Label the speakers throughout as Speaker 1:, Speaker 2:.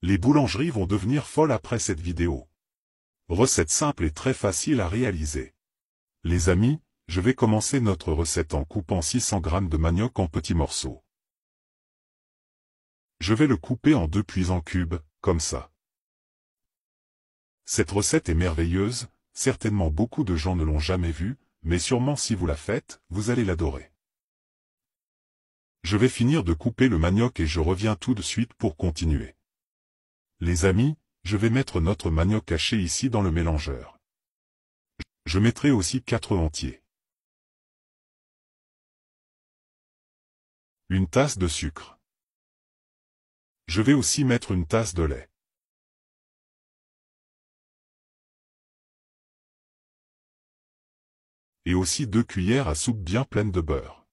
Speaker 1: Les boulangeries vont devenir folles après cette vidéo. Recette simple et très facile à réaliser. Les amis, je vais commencer notre recette en coupant 600 g de manioc en petits morceaux. Je vais le couper en 2 puis en cubes, comme ça. Cette recette est merveilleuse, certainement beaucoup de gens ne l'ont jamais vue, mais sûrement si vous la faites, vous allez l'adorer. Je vais finir de couper le manioc et je reviens tout de suite pour continuer. Les amis, je vais mettre notre manioc haché ici dans le mélangeur. Je mettrai aussi 4 œufs entiers. Une tasse de sucre. Je vais aussi mettre une tasse de lait. Et aussi 2 cuillères à soupe bien pleines de beurre.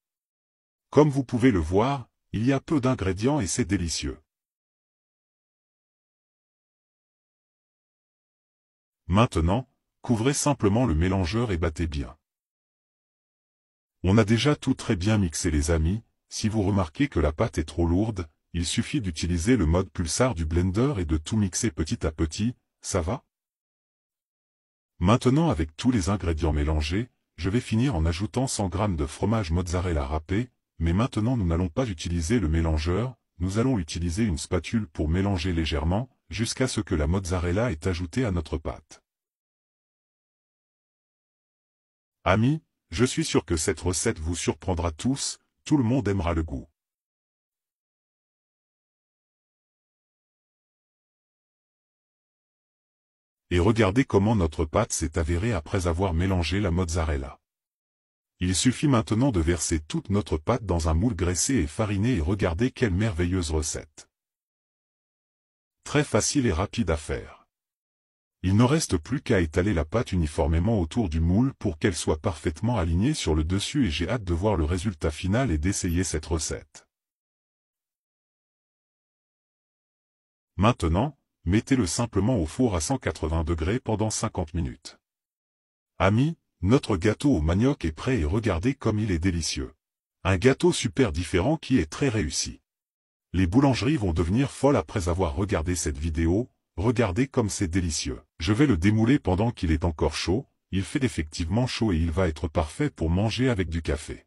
Speaker 1: Comme vous pouvez le voir, il y a peu d'ingrédients et c'est délicieux. Maintenant, couvrez simplement le mélangeur et battez bien. On a déjà tout très bien mixé les amis, si vous remarquez que la pâte est trop lourde, il suffit d'utiliser le mode pulsar du blender et de tout mixer petit à petit, ça va? Maintenant avec tous les ingrédients mélangés, je vais finir en ajoutant 100 g de fromage mozzarella râpé, mais maintenant nous n'allons pas utiliser le mélangeur, nous allons utiliser une spatule pour mélanger légèrement, jusqu'à ce que la mozzarella est ajoutée à notre pâte. Amis, je suis sûr que cette recette vous surprendra tous, tout le monde aimera le goût. Et regardez comment notre pâte s'est avérée après avoir mélangé la mozzarella. Il suffit maintenant de verser toute notre pâte dans un moule graissé et fariné et regardez quelle merveilleuse recette. Très facile et rapide à faire. Il ne reste plus qu'à étaler la pâte uniformément autour du moule pour qu'elle soit parfaitement alignée sur le dessus et j'ai hâte de voir le résultat final et d'essayer cette recette. Maintenant, mettez-le simplement au four à 180 degrés pendant 50 minutes. Amis, notre gâteau au manioc est prêt et regardez comme il est délicieux. Un gâteau super différent qui est très réussi. Les boulangeries vont devenir folles après avoir regardé cette vidéo, regardez comme c'est délicieux. Je vais le démouler pendant qu'il est encore chaud, il fait effectivement chaud et il va être parfait pour manger avec du café.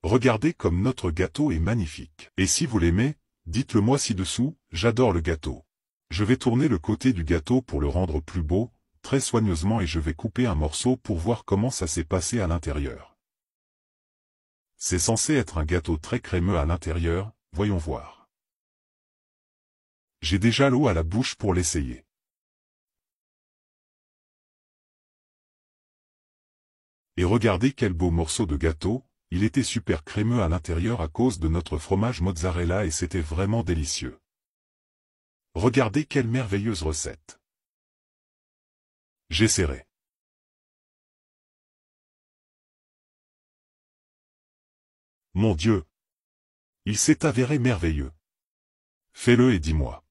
Speaker 1: Regardez comme notre gâteau est magnifique. Et si vous l'aimez, dites-le moi ci-dessous, j'adore le gâteau. Je vais tourner le côté du gâteau pour le rendre plus beau, très soigneusement et je vais couper un morceau pour voir comment ça s'est passé à l'intérieur. C'est censé être un gâteau très crémeux à l'intérieur, voyons voir. J'ai déjà l'eau à la bouche pour l'essayer. Et regardez quel beau morceau de gâteau, il était super crémeux à l'intérieur à cause de notre fromage mozzarella et c'était vraiment délicieux. Regardez quelle merveilleuse recette. J'essaierai. Mon Dieu! Il s'est avéré merveilleux. Fais-le et dis-moi.